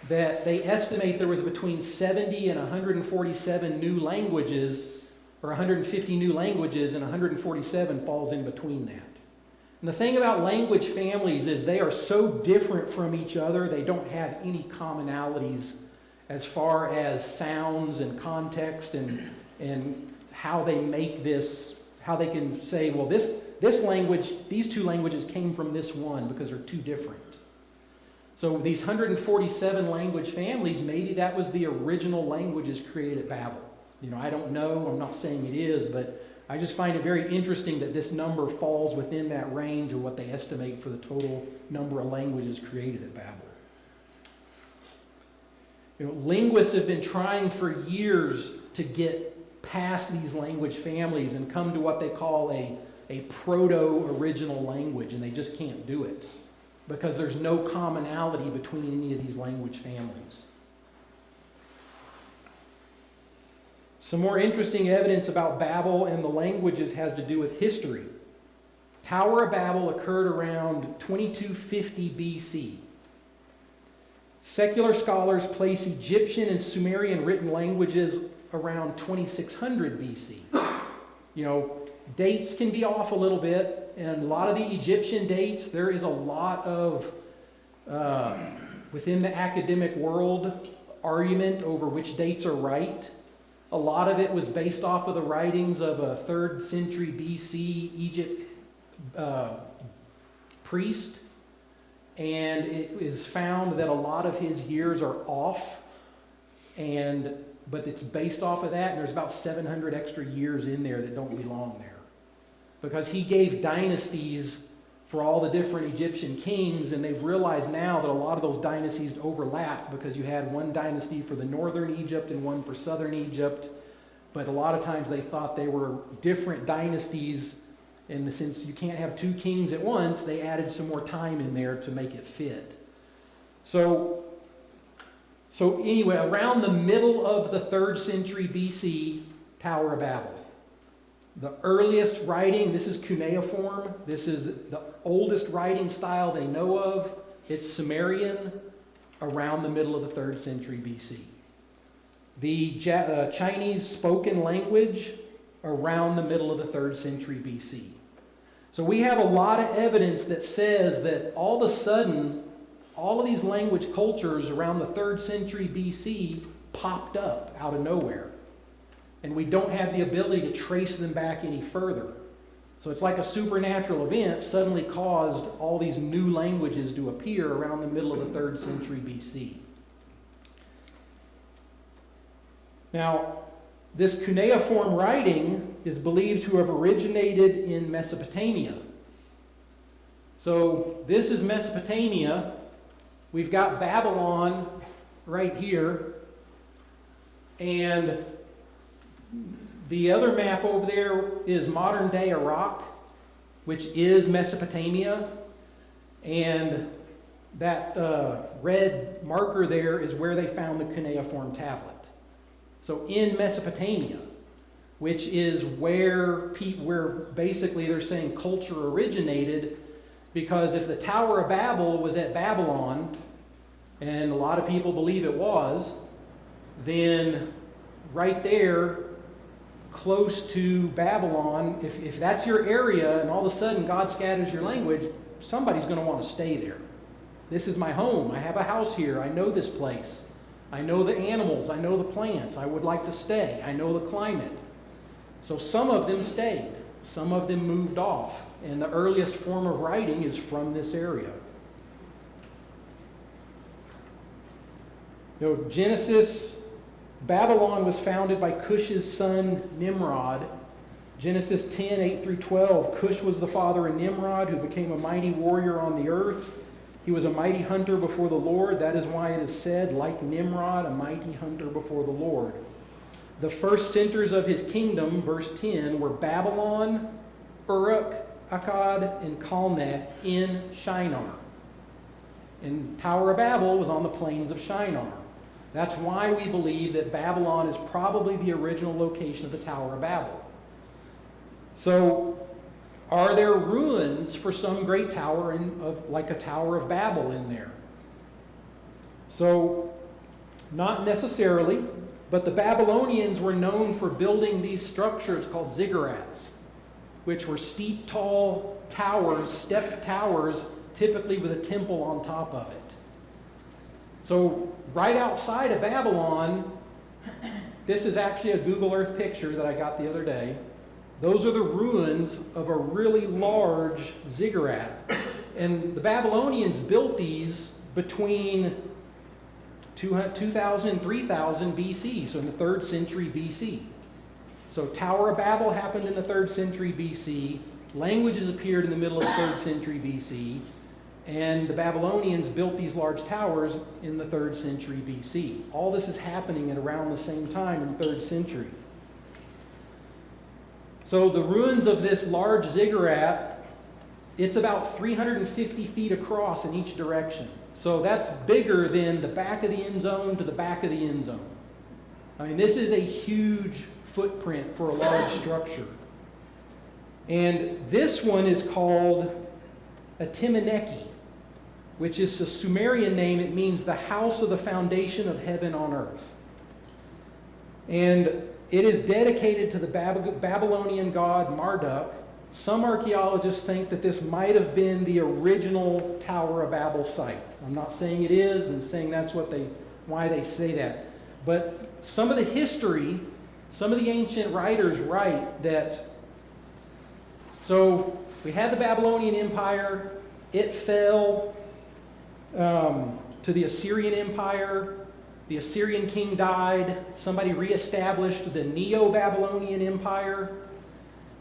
that they estimate there was between 70 and 147 new languages, or 150 new languages, and 147 falls in between that. And the thing about language families is they are so different from each other, they don't have any commonalities as far as sounds and context and how they make this, how they can say, well, this language, these two languages came from this one because they're too different. So these 147 language families, maybe that was the original languages created at Babel. I don't know, I'm not saying it is, but I just find it very interesting that this number falls within that range of what they estimate for the total number of languages created at Babel. Linguists have been trying for years to get past these language families and come to what they call a proto-original language, and they just can't do it because there's no commonality between any of these language families. Some more interesting evidence about Babel and the languages has to do with history. Tower of Babel occurred around 2250 BC. Secular scholars place Egyptian and Sumerian written languages around 2600 BC. Dates can be off a little bit, and a lot of the Egyptian dates, there is a lot of, within the academic world, argument over which dates are right. A lot of it was based off of the writings of a 3rd century BC Egypt priest, and it is found that a lot of his years are off, but it's based off of that, and there's about 700 extra years in there that don't belong there. Because he gave dynasties for all the different Egyptian kings, and they've realized now that a lot of those dynasties overlap because you had one dynasty for the northern Egypt and one for southern Egypt, but a lot of times they thought they were different dynasties, and since you can't have two kings at once, they added some more time in there to make it fit. So anyway, around the middle of the 3rd century BC, Tower of Babel. The earliest writing, this is cuneiform. This is the oldest writing style they know of. It's Sumerian, around the middle of the 3rd century BC. The Chinese spoken language, around the middle of the 3rd century BC. So we have a lot of evidence that says that all of a sudden, all of these language cultures around the 3rd century BC popped up out of nowhere. And we don't have the ability to trace them back any further. So it's like a supernatural event suddenly caused all these new languages to appear around the middle of the 3rd century BC. Now, this cuneiform writing is believed to have originated in Mesopotamia. So this is Mesopotamia. We've got Babylon right here. And the other map over there is modern-day Iraq, which is Mesopotamia. And that red marker there is where they found the cuneiform tablet. So in Mesopotamia, which is where basically they're saying culture originated, because if the Tower of Babel was at Babylon, and a lot of people believe it was, then right there, close to Babylon, if that's your area and all of a sudden God scatters your language, somebody's going to want to stay there. This is my home. I have a house here. I know this place. I know the animals. I know the plants. I would like to stay. I know the climate. So some of them stayed. Some of them moved off. And the earliest form of writing is from this area. Genesis, Babylon was founded by Cush's son Nimrod. Genesis 10, 8 through 12. Cush was the father of Nimrod, who became a mighty warrior on the earth. He was a mighty hunter before the Lord. That is why it is said, like Nimrod, a mighty hunter before the Lord. The first centers of his kingdom, verse 10, were Babylon, Uruk, Akkad, and Calneh in Shinar. And Tower of Babel was on the plains of Shinar. That's why we believe that Babylon is probably the original location of the Tower of Babel. So, are there ruins for some great tower like a Tower of Babel in there? So, not necessarily, but the Babylonians were known for building these structures called ziggurats, which were steep, tall towers, stepped towers, typically with a temple on top of it. So right outside of Babylon, this is actually a Google Earth picture that I got the other day. Those are the ruins of a really large ziggurat. And the Babylonians built these between 2000 and 3000 BC, so in the 3rd century BC. So Tower of Babel happened in the 3rd century BC. Languages appeared in the middle of the 3rd century BC. And the Babylonians built these large towers in the 3rd century BC. All this is happening at around the same time in the 3rd century. So the ruins of this large ziggurat, it's about 350 feet across in each direction. So that's bigger than the back of the end zone to the back of the end zone. I mean, this is a huge footprint for a large structure. And this one is called Atimeneki, which is a Sumerian name. It means the house of the foundation of heaven on earth. And it is dedicated to the Babylonian god Marduk. Some archaeologists think that this might have been the original Tower of Babel site. I'm not saying it is, I'm saying that's why they say that. But some of the history, some of the ancient writers write that, so we had the Babylonian Empire, it fell to the Assyrian Empire. The Assyrian king died. Somebody reestablished the Neo-Babylonian Empire,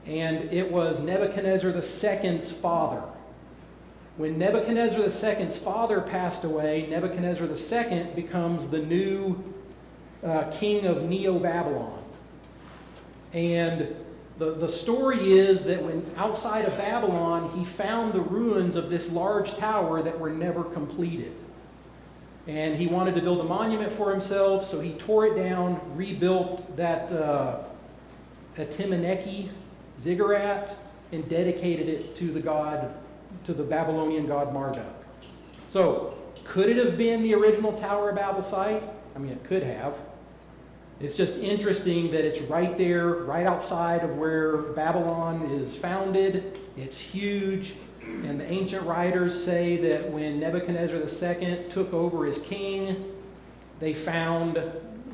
and it was Nebuchadnezzar II's father. When Nebuchadnezzar II's father passed away, Nebuchadnezzar II becomes the new king of Neo-Babylon. And the story is that when outside of Babylon, he found the ruins of this large tower that were never completed. And he wanted to build a monument for himself, so he tore it down, rebuilt that Atimeneki ziggurat, and dedicated it to the Babylonian god Marduk. So, could it have been the original Tower of Babel site? I mean, it could have. It's just interesting that it's right there, right outside of where Babylon is founded. It's huge. And the ancient writers say that when Nebuchadnezzar II took over as king, they found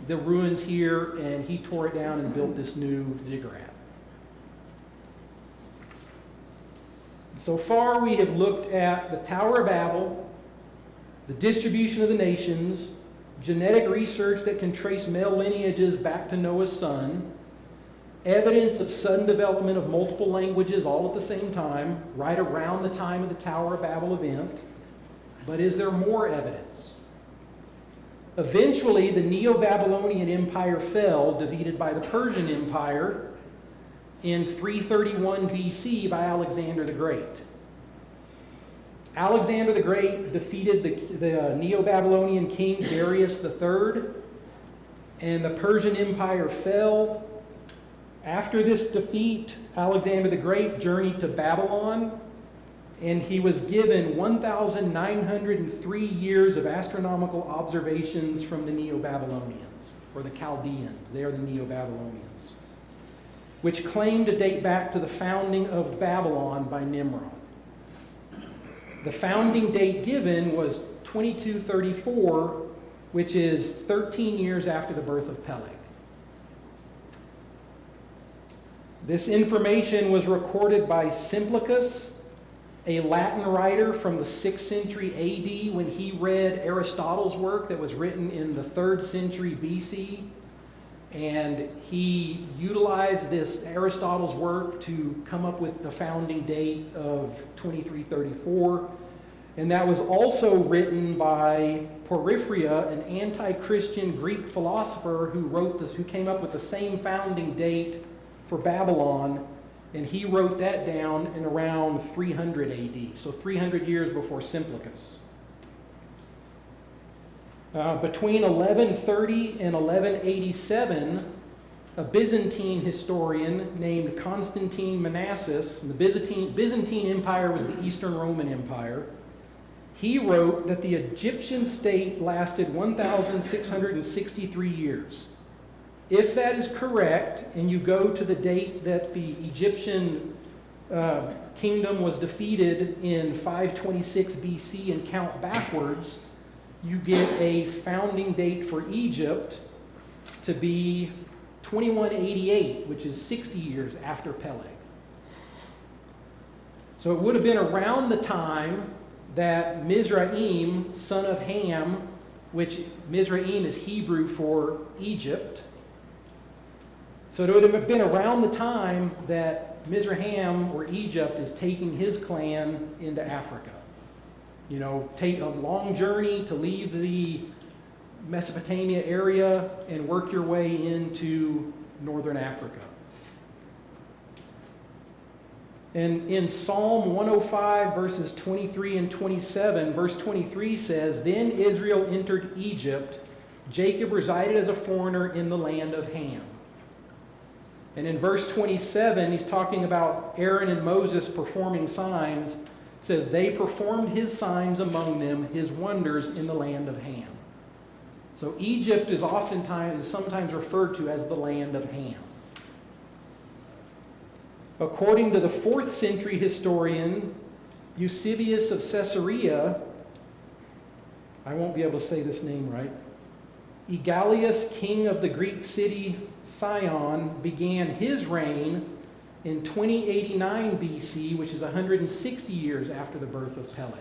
the ruins here, and he tore it down and built this new ziggurat. So far, we have looked at the Tower of Babel, the distribution of the nations, genetic research that can trace male lineages back to Noah's son, evidence of sudden development of multiple languages all at the same time, right around the time of the Tower of Babel event. But is there more evidence? Eventually, the Neo-Babylonian Empire fell, defeated by the Persian Empire in 331 BC by Alexander the Great. Alexander the Great defeated the Neo-Babylonian king Darius III, and the Persian Empire fell. After this defeat, Alexander the Great journeyed to Babylon, and he was given 1,903 years of astronomical observations from the Neo-Babylonians, or the Chaldeans. They are the Neo-Babylonians, which claim to date back to the founding of Babylon by Nimrod. The founding date given was 2234, which is 13 years after the birth of Peleg. This information was recorded by Simplicus, a Latin writer from the 6th century AD, when he read Aristotle's work that was written in the 3rd century BC. And he utilized this Aristotle's work to come up with the founding date of 2334. And that was also written by Porphyria, an anti-Christian Greek philosopher who came up with the same founding date for Babylon, and he wrote that down in around 300 AD, so 300 years before Simplicus. Between 1130 and 1187, a Byzantine historian named Constantine Manasses, the Byzantine Empire was the Eastern Roman Empire, he wrote that the Egyptian state lasted 1,663 years. If that is correct, and you go to the date that the Egyptian kingdom was defeated in 526 BC and count backwards, you get a founding date for Egypt to be 2188, which is 60 years after Peleg. So it would have been around the time that Mizraim, son of Ham, which Mizraim is Hebrew for Egypt. So it would have been around the time that Mizraim, or Egypt, is taking his clan into Africa. You know, take a long journey to leave the Mesopotamia area and work your way into northern Africa. And in Psalm 105, verses 23 and 27, verse 23 says, "Then Israel entered Egypt. Jacob resided as a foreigner in the land of Ham." And in verse 27, he's talking about Aaron and Moses performing signs. It says, "They performed his signs among them, his wonders in the land of Ham." So Egypt is sometimes referred to as the land of Ham. According to the 4th century historian Eusebius of Caesarea, I won't be able to say this name right, Egalius, king of the Greek city Sion, began his reign in 2089 BC, which is 160 years after the birth of Peleg.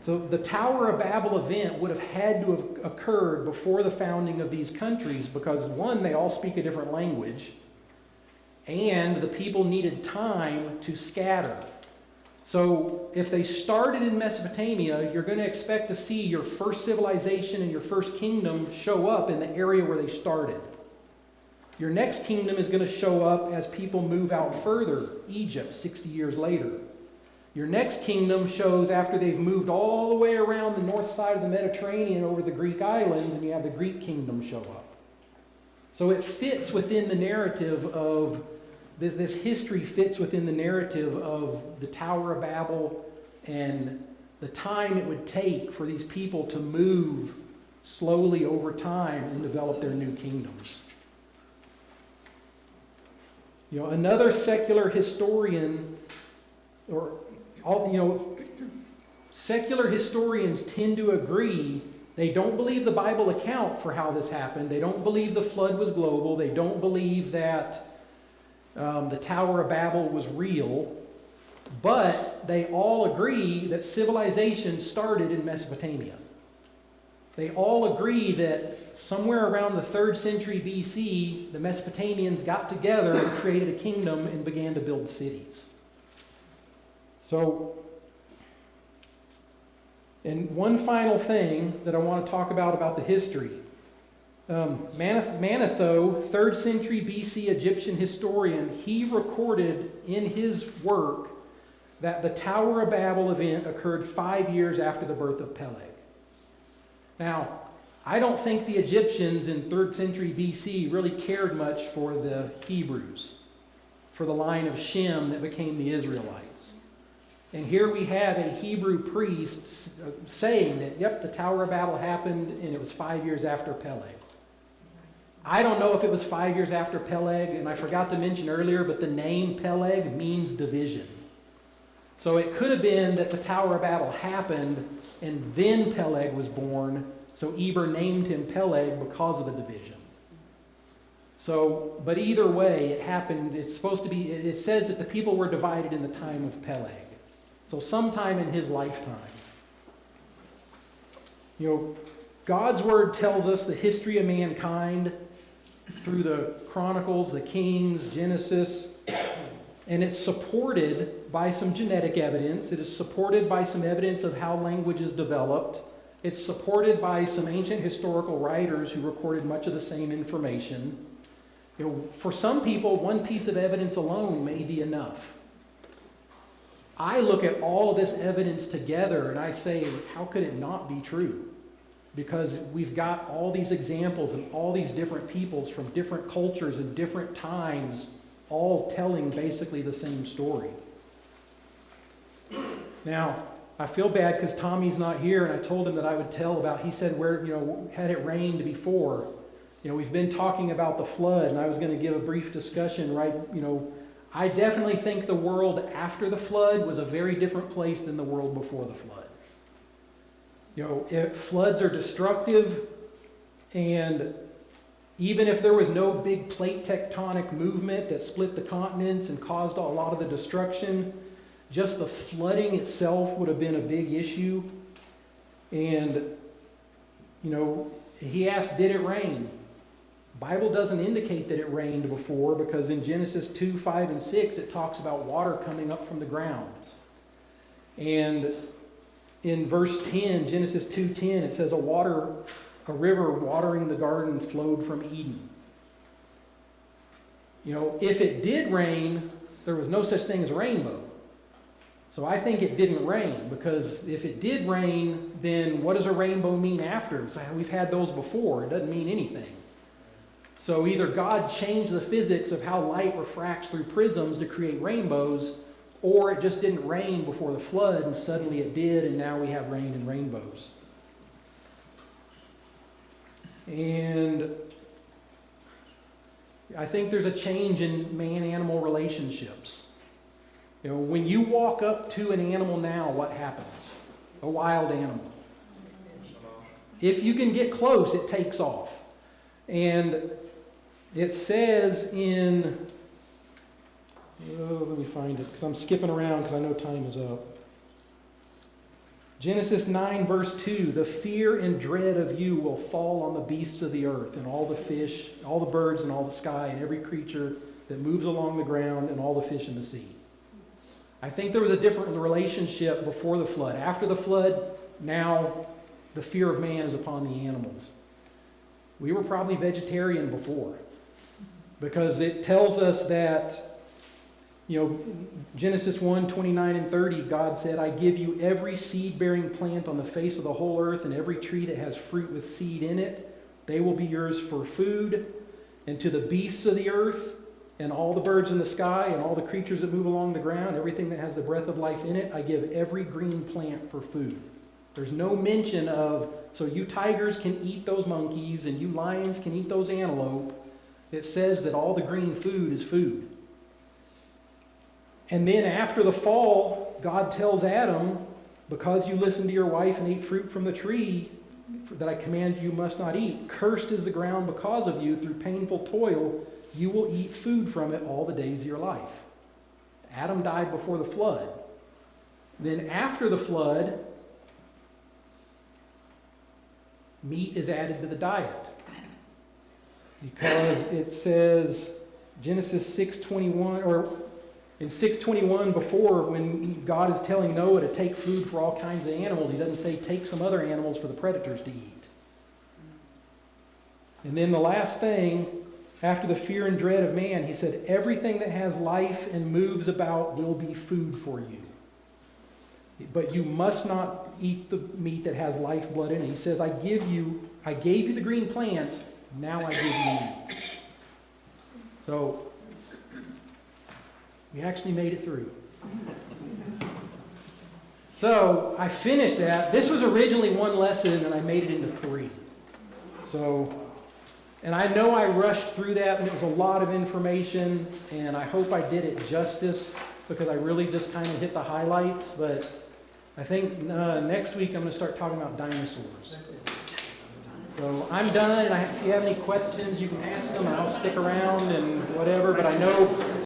So the Tower of Babel event would have had to have occurred before the founding of these countries because, one, they all speak a different language, and the people needed time to scatter. So if they started in Mesopotamia, you're going to expect to see your first civilization and your first kingdom show up in the area where they started. Your next kingdom is going to show up as people move out further, Egypt, 60 years later. Your next kingdom shows after they've moved all the way around the north side of the Mediterranean over the Greek islands, and you have the Greek kingdom show up. So it fits within the narrative of this history fits within the narrative of the Tower of Babel and the time it would take for these people to move slowly over time and develop their new kingdoms. You know, another secular historian, secular historians tend to agree. They don't believe the Bible account for how this happened. They don't believe the flood was global. They don't believe that the Tower of Babel was real, but they all agree that civilization started in Mesopotamia. They all agree that somewhere around the 3rd century BC, the Mesopotamians got together and created a kingdom and began to build cities. So, and one final thing that I want to talk about the history. Manetho, 3rd century BC Egyptian historian, he recorded in his work that the Tower of Babel event occurred 5 years after the birth of Peleg. Now, I don't think the Egyptians in 3rd century BC really cared much for the Hebrews, for the line of Shem that became the Israelites. And here we have a Hebrew priest saying that, yep, the Tower of Babel happened and it was 5 years after Peleg. I don't know if it was 5 years after Peleg, and I forgot to mention earlier, but the name Peleg means division. So it could have been that the Tower of Babel happened and then Peleg was born, so Eber named him Peleg because of the division. So, but either way, it happened. It's supposed to be, it says that the people were divided in the time of Peleg. So sometime in his lifetime. You know, God's word tells us the history of mankind through the Chronicles, the Kings, Genesis, And it's supported by some genetic evidence. It is supported by some evidence of how language is developed. It's supported by some ancient historical writers who recorded much of the same information. For some people, one piece of evidence alone may be enough. I look at all of this evidence together and I say, how could it not be true? Because we've got all these examples and all these different peoples from different cultures and different times all telling basically the same story. Now, I feel bad because Tommy's not here, and I told him that I would tell about, he said, where, had it rained before? We've been talking about the flood, and I was going to give a brief discussion, right? I definitely think the world after the flood was a very different place than the world before the flood. Floods are destructive, and even if there was no big plate tectonic movement that split the continents and caused a lot of the destruction, just the flooding itself would have been a big issue. And, he asked, did it rain? Bible doesn't indicate that it rained before, because in Genesis 2, 5, and 6, it talks about water coming up from the ground. And in verse 10, Genesis 2:10, it says a river watering the garden flowed from Eden. If it did rain, there was no such thing as a rainbow. So I think it didn't rain, because if it did rain, then what does a rainbow mean after? We've had those before. It doesn't mean anything. So either God changed the physics of how light refracts through prisms to create rainbows, or it just didn't rain before the flood and suddenly it did, and now we have rain and rainbows. And I think there's a change in man-animal relationships. When you walk up to an animal now, what happens? A wild animal. If you can get close, it takes off. And it says in, let me find it, because I'm skipping around because I know time is up. Genesis 9, verse 2, the fear and dread of you will fall on the beasts of the earth, and all the fish, all the birds in all the sky, and every creature that moves along the ground, and all the fish in the sea. I think there was a different relationship before the flood. After the flood, now the fear of man is upon the animals. We were probably vegetarian before, because it tells us that, Genesis 1, 29 and 30, God said, I give you every seed-bearing plant on the face of the whole earth, and every tree that has fruit with seed in it. They will be yours for food. And to the beasts of the earth, and all the birds in the sky, and all the creatures that move along the ground, everything that has the breath of life in it, I give every green plant for food. There's no mention of, so you tigers can eat those monkeys, and you lions can eat those antelope. It says that all the green food is food. And then after the fall, God tells Adam, because you listened to your wife and ate fruit from the tree that I command you must not eat, cursed is the ground because of you. Through painful toil, you will eat food from it all the days of your life. Adam died before the flood. Then after the flood, meat is added to the diet. Because it says, Genesis 6:21, or in 6:21, before, when God is telling Noah to take food for all kinds of animals, he doesn't say take some other animals for the predators to eat. And then the last thing, after the fear and dread of man, he said, everything that has life and moves about will be food for you. But you must not eat the meat that has lifeblood in it. He says, I gave you the green plants, now I give you meat. So, we actually made it through. So, I finished that. This was originally one lesson, and I made it into 3. So, and I know I rushed through that, and it was a lot of information, and I hope I did it justice, because I really just kind of hit the highlights, but I think next week I'm going to start talking about dinosaurs. So I'm done, and if you have any questions, you can ask them, and I'll stick around and whatever, but I know